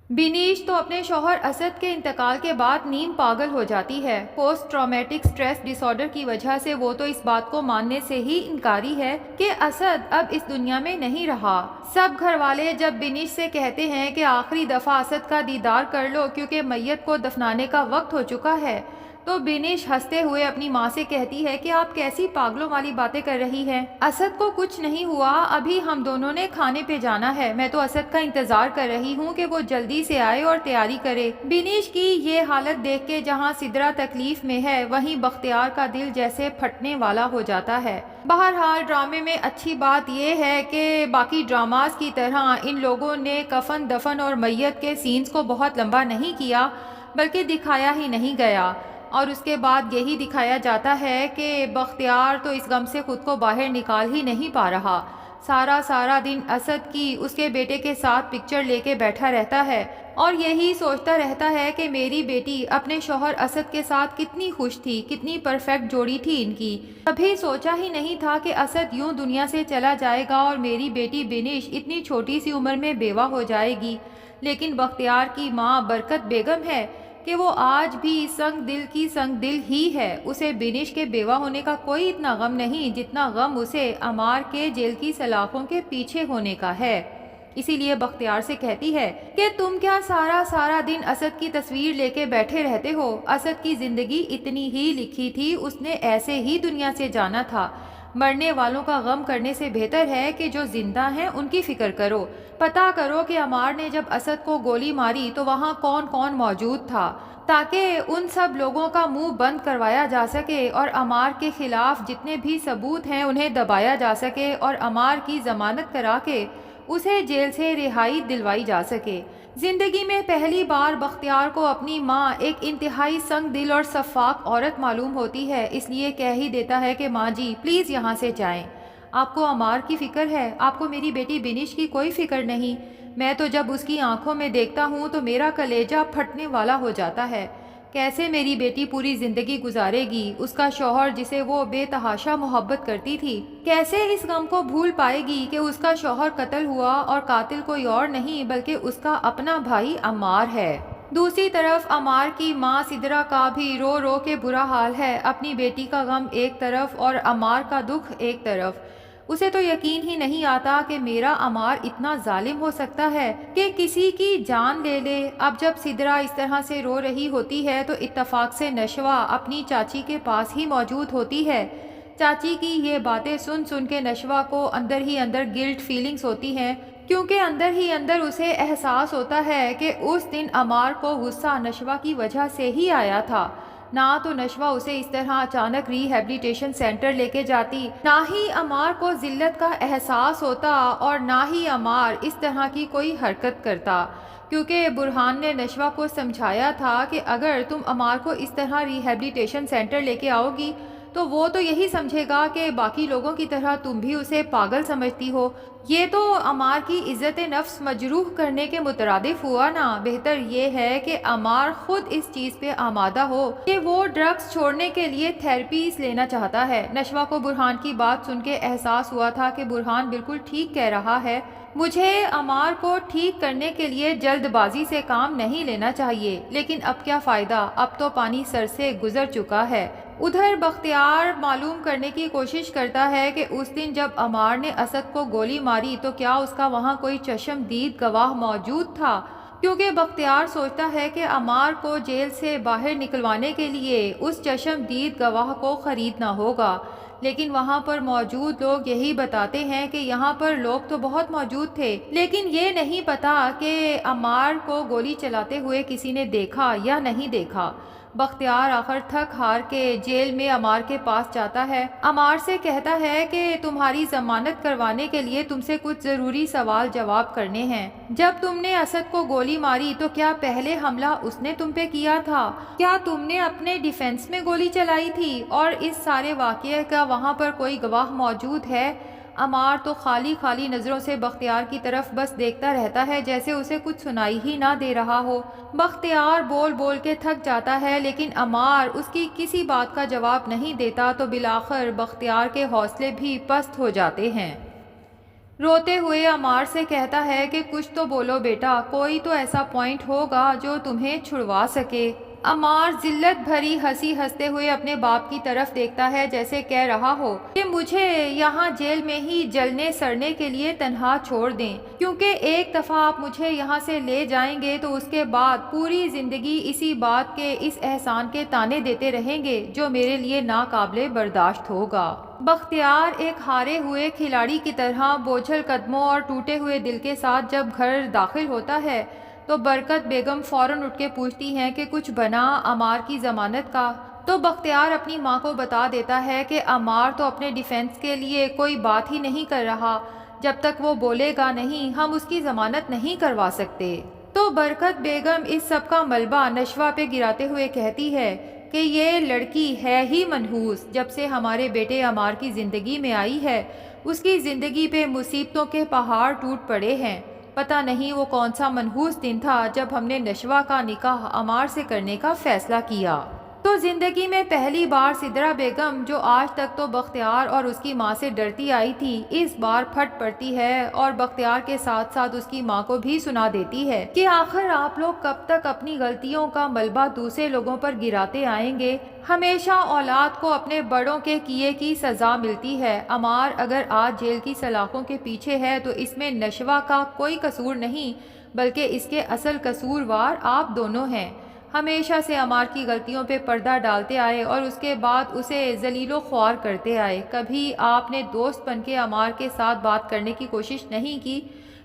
بینیش تو اپنے شوہر اسد کے انتقال کے بعد نیم پاگل ہو جاتی ہے۔ پوسٹ ٹرامیٹک سٹریس ڈس آرڈر کی وجہ سے وہ تو اس بات کو ماننے سے ہی انکاری ہے کہ اسد اب اس دنیا میں نہیں رہا۔ سب گھر والے جب بینیش سے کہتے ہیں کہ آخری دفعہ اسد کا دیدار کر لو کیونکہ میت کو دفنانے کا وقت ہو چکا ہے، تو بینیش ہنستے ہوئے اپنی ماں سے کہتی ہے کہ آپ کیسی پاگلوں والی باتیں کر رہی ہیں، اسد کو کچھ نہیں ہوا، ابھی ہم دونوں نے کھانے پہ جانا ہے، میں تو اسد کا انتظار کر رہی ہوں کہ وہ جلدی سے آئے اور تیاری کرے۔ بینیش کی یہ حالت دیکھ کے جہاں سدرا تکلیف میں ہے وہیں بختیار کا دل جیسے پھٹنے والا ہو جاتا ہے۔ بہرحال ڈرامے میں اچھی بات یہ ہے کہ باقی ڈراماز کی طرح ان لوگوں نے کفن دفن اور میت کے سینز کو بہت لمبا نہیں کیا، بلکہ دکھایا ہی نہیں گیا، اور اس کے بعد یہی دکھایا جاتا ہے کہ بختیار تو اس غم سے خود کو باہر نکال ہی نہیں پا رہا، سارا دن اسد کی اس کے بیٹے کے ساتھ پکچر لے کے بیٹھا رہتا ہے اور یہی سوچتا رہتا ہے کہ میری بیٹی اپنے شوہر اسد کے ساتھ کتنی خوش تھی، کتنی پرفیکٹ جوڑی تھی ان کی۔ کبھی سوچا ہی نہیں تھا کہ اسد یوں دنیا سے چلا جائے گا اور میری بیٹی بینیش اتنی چھوٹی سی عمر میں بیوہ ہو جائے گی، لیکن بختیار کی ماں برکت بیگم ہے کہ وہ آج بھی سنگ دل کی سنگ دل ہی ہے، اسے بینیش کے بیوہ ہونے کا کوئی اتنا غم نہیں جتنا غم اسے عمار کے جیل کی سلاخوں کے پیچھے ہونے کا ہے۔ اسی لیے بختیار سے کہتی ہے کہ تم کیا سارا دن اسد کی تصویر لے کے بیٹھے رہتے ہو، اسد کی زندگی اتنی ہی لکھی تھی، اس نے ایسے ہی دنیا سے جانا تھا، مرنے والوں کا غم کرنے سے بہتر ہے کہ جو زندہ ہیں ان کی فکر کرو، پتہ کرو کہ عمار نے جب اسد کو گولی ماری تو وہاں کون کون موجود تھا، تاکہ ان سب لوگوں کا منہ بند کروایا جا سکے اور عمار کے خلاف جتنے بھی ثبوت ہیں انہیں دبایا جا سکے اور عمار کی ضمانت کرا کے اسے جیل سے رہائی دلوائی جا سکے۔ زندگی میں پہلی بار بختیار کو اپنی ماں ایک انتہائی سنگ دل اور شفاق عورت معلوم ہوتی ہے، اس لیے کہہ ہی دیتا ہے کہ ماں جی پلیز یہاں سے جائیں، آپ کو عمار کی فکر ہے، آپ کو میری بیٹی بینیش کی کوئی فکر نہیں، میں تو جب اس کی آنکھوں میں دیکھتا ہوں تو میرا کلیجہ پھٹنے والا ہو جاتا ہے، کیسے میری بیٹی پوری زندگی گزارے گی، اس کا شوہر جسے وہ بے تحاشا محبت کرتی تھی کیسے اس غم کو بھول پائے گی کہ اس کا شوہر قتل ہوا اور قاتل کوئی اور نہیں بلکہ اس کا اپنا بھائی عمار ہے۔ دوسری طرف عمار کی ماں سدرا کا بھی رو رو کے برا حال ہے، اپنی بیٹی کا غم ایک طرف اور عمار کا دکھ ایک طرف، اسے تو یقین ہی نہیں آتا کہ میرا عمار اتنا ظالم ہو سکتا ہے کہ کسی کی جان لے لے۔ اب جب سدرا اس طرح سے رو رہی ہوتی ہے تو اتفاق سے نشوہ اپنی چاچی کے پاس ہی موجود ہوتی ہے۔ چاچی کی یہ باتیں سن سن کے نشوہ کو اندر ہی اندر گلٹ فیلنگز ہوتی ہیں، کیونکہ اندر ہی اندر اسے احساس ہوتا ہے کہ اس دن عمار کو غصہ نشوہ کی وجہ سے ہی آیا تھا، نہ تو نشوہ اسے اس طرح اچانک ری ہیبلیٹیشن سینٹر لے کے جاتی، نہ ہی عمار کو ذلت کا احساس ہوتا اور نہ ہی عمار اس طرح کی کوئی حرکت کرتا، کیونکہ برہان نے نشوہ کو سمجھایا تھا کہ اگر تم عمار کو اس طرح ری ہیبلیٹیشن سینٹر لے کے آؤ گی تو وہ تو یہی سمجھے گا کہ باقی لوگوں کی طرح تم بھی اسے پاگل سمجھتی ہو، یہ تو عمار کی عزت نفس مجروح کرنے کے مترادف ہوا نا، بہتر یہ ہے کہ عمار خود اس چیز پہ آمادہ ہو کہ وہ ڈرگز چھوڑنے کے لیے تھیراپیز لینا چاہتا ہے۔ نشوہ کو برہان کی بات سن کے احساس ہوا تھا کہ برہان بالکل ٹھیک کہہ رہا ہے، مجھے عمار کو ٹھیک کرنے کے لیے جلد بازی سے کام نہیں لینا چاہیے، لیکن اب کیا فائدہ، اب تو پانی سر سے گزر چکا ہے۔ ادھر بختیار معلوم کرنے کی کوشش کرتا ہے کہ اس دن جب عمار نے اسد کو گولی ماری تو کیا اس کا وہاں کوئی چشم دید گواہ موجود تھا، کیونکہ بختیار سوچتا ہے کہ عمار کو جیل سے باہر نکلوانے کے لیے اس چشم دید گواہ کو خریدنا ہوگا، لیکن وہاں پر موجود لوگ یہی بتاتے ہیں کہ یہاں پر لوگ تو بہت موجود تھے، لیکن یہ نہیں پتا کہ عمار کو گولی چلاتے ہوئے کسی نے دیکھا یا نہیں دیکھا۔ بختیار آخر تھک ہار کے جیل میں عمار کے پاس جاتا ہے، عمار سے کہتا ہے کہ تمہاری ضمانت کروانے کے لیے تم سے کچھ ضروری سوال جواب کرنے ہیں۔ جب تم نے اسد کو گولی ماری تو کیا پہلے حملہ اس نے تم پہ کیا تھا؟ کیا تم نے اپنے ڈیفنس میں گولی چلائی تھی؟ اور اس سارے واقعے کا وہاں پر کوئی گواہ موجود ہے؟ عمار تو خالی نظروں سے بختیار کی طرف بس دیکھتا رہتا ہے جیسے اسے کچھ سنائی ہی نہ دے رہا ہو۔ بختیار بول بول کے تھک جاتا ہے لیکن عمار اس کی کسی بات کا جواب نہیں دیتا تو بالآخر بختیار کے حوصلے بھی پست ہو جاتے ہیں۔ روتے ہوئے عمار سے کہتا ہے کہ کچھ تو بولو بیٹا، کوئی تو ایسا پوائنٹ ہوگا جو تمہیں چھڑوا سکے۔ عمار ذلت بھری ہنسی ہنستے ہوئے اپنے باپ کی طرف دیکھتا ہے، جیسے کہہ رہا ہو کہ مجھے یہاں جیل میں ہی جلنے سڑنے کے لیے تنہا چھوڑ دیں، کیونکہ ایک دفعہ آپ مجھے یہاں سے لے جائیں گے تو اس کے بعد پوری زندگی اسی بات کے، اس احسان کے طعنے دیتے رہیں گے جو میرے لیے ناقابل برداشت ہوگا۔ بختیار ایک ہارے ہوئے کھلاڑی کی طرح بوجھل قدموں اور ٹوٹے ہوئے دل کے ساتھ جب گھر داخل ہوتا ہے تو برکت بیگم فوراً اٹھ کے پوچھتی ہیں کہ کچھ بنا عمار کی ضمانت کا؟ تو بختیار اپنی ماں کو بتا دیتا ہے کہ عمار تو اپنے ڈیفنس کے لیے کوئی بات ہی نہیں کر رہا، جب تک وہ بولے گا نہیں ہم اس کی ضمانت نہیں کروا سکتے۔ تو برکت بیگم اس سب کا ملبہ نشوہ پہ گراتے ہوئے کہتی ہے کہ یہ لڑکی ہے ہی منحوس، جب سے ہمارے بیٹے عمار کی زندگی میں آئی ہے اس کی زندگی پہ مصیبتوں کے پہاڑ ٹوٹ پڑے ہیں۔ پتہ نہیں وہ کون سا منحوس دن تھا جب ہم نے نشوہ کا نکاح عمار سے کرنے کا فیصلہ کیا۔ تو زندگی میں پہلی بار سدرا بیگم، جو آج تک تو بختیار اور اس کی ماں سے ڈرتی آئی تھی، اس بار پھٹ پڑتی ہے اور بختیار کے ساتھ ساتھ اس کی ماں کو بھی سنا دیتی ہے کہ آخر آپ لوگ کب تک اپنی غلطیوں کا ملبہ دوسرے لوگوں پر گراتے آئیں گے؟ ہمیشہ اولاد کو اپنے بڑوں کے کیے کی سزا ملتی ہے۔ عمار اگر آج جیل کی سلاخوں کے پیچھے ہے تو اس میں نشوہ کا کوئی قصور نہیں، بلکہ اس کے اصل قصوروار آپ دونوں ہیں۔ ہمیشہ سے عمار کی غلطیوں پہ پردہ ڈالتے آئے اور اس کے بعد اسے ذلیل و خوار کرتے آئے۔ کبھی آپ نے دوست بن کے عمار کے ساتھ بات کرنے کی کوشش نہیں کی،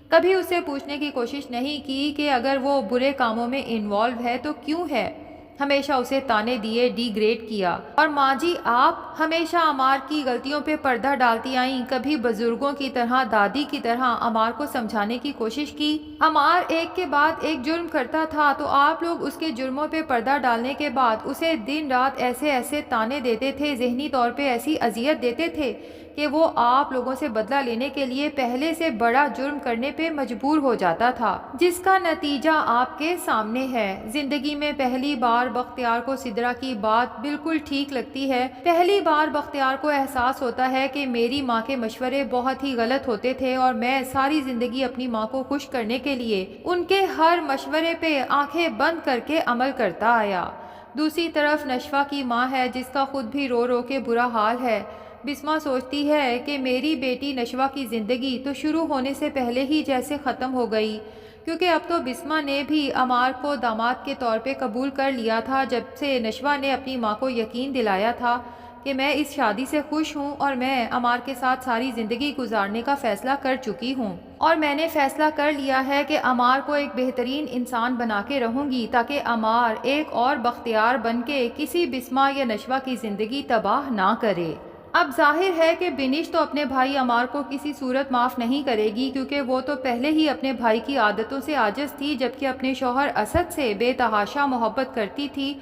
کبھی اسے پوچھنے کی کوشش نہیں کی کہ اگر وہ برے کاموں میں انوالو ہے تو کیوں ہے؟ ہمیشہ اسے تانے دیے، ڈی گریڈ کیا۔ اور ماں جی آپ ہمیشہ عمار کی غلطیوں پہ پردہ ڈالتی آئیں، کبھی بزرگوں کی طرح، دادی کی طرح عمار کو سمجھانے کی کوشش کی۔ عمار ایک کے بعد ایک جرم کرتا تھا تو آپ لوگ اس کے جرموں پہ پردہ ڈالنے کے بعد اسے دن رات ایسے ایسے تانے دیتے تھے، ذہنی طور پہ ایسی اذیت دیتے تھے کہ وہ آپ لوگوں سے بدلہ لینے کے لیے پہلے سے بڑا جرم کرنے پہ مجبور ہو جاتا تھا، جس کا نتیجہ آپ کے سامنے ہے۔ زندگی میں پہلی بار بختیار کو سدرا کی بات بالکل ٹھیک لگتی ہے۔ پہلی بار بختیار کو احساس ہوتا ہے کہ میری ماں کے مشورے بہت ہی غلط ہوتے تھے اور میں ساری زندگی اپنی ماں کو خوش کرنے کے لیے ان کے ہر مشورے پہ آنکھیں بند کر کے عمل کرتا آیا۔ دوسری طرف نشوہ کی ماں ہے جس کا خود بھی رو رو کے برا حال ہے۔ بسما سوچتی ہے کہ میری بیٹی نشوہ کی زندگی تو شروع ہونے سے پہلے ہی جیسے ختم ہو گئی، کیونکہ اب تو بسما نے بھی عمار کو داماد کے طور پہ قبول کر لیا تھا، جب سے نشوہ نے اپنی ماں کو یقین دلایا تھا کہ میں اس شادی سے خوش ہوں اور میں عمار کے ساتھ ساری زندگی گزارنے کا فیصلہ کر چکی ہوں، اور میں نے فیصلہ کر لیا ہے کہ عمار کو ایک بہترین انسان بنا کے رہوں گی تاکہ عمار ایک اور بختیار بن کے کسی بسما یا نشوہ کی زندگی تباہ نہ کرے۔ اب ظاہر ہے کہ بنش تو اپنے بھائی عمار کو کسی صورت معاف نہیں کرے گی، کیونکہ وہ تو پہلے ہی اپنے بھائی کی عادتوں سے عاجز تھی، جبکہ اپنے شوہر اسد سے بے تحاشا محبت کرتی تھی۔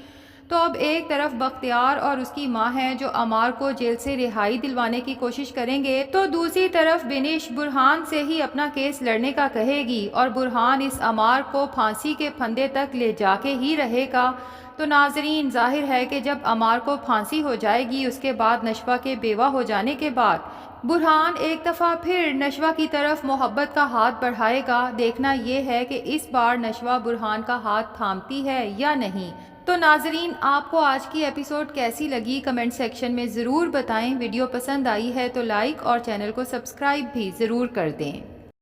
تو اب ایک طرف بختیار اور اس کی ماں ہیں جو عمار کو جیل سے رہائی دلوانے کی کوشش کریں گے، تو دوسری طرف بنش برہان سے ہی اپنا کیس لڑنے کا کہے گی اور برہان اس عمار کو پھانسی کے پھندے تک لے جا کے ہی رہے گا۔ تو ناظرین، ظاہر ہے کہ جب عمار کو پھانسی ہو جائے گی، اس کے بعد نشوہ کے بیوہ ہو جانے کے بعد برہان ایک دفعہ پھر نشوہ کی طرف محبت کا ہاتھ بڑھائے گا۔ دیکھنا یہ ہے کہ اس بار نشوہ برہان کا ہاتھ تھامتی ہے یا نہیں۔ تو ناظرین، آپ کو آج کی ایپیسوڈ کیسی لگی کمنٹ سیکشن میں ضرور بتائیں۔ ویڈیو پسند آئی ہے تو لائک اور چینل کو سبسکرائب بھی ضرور کر دیں۔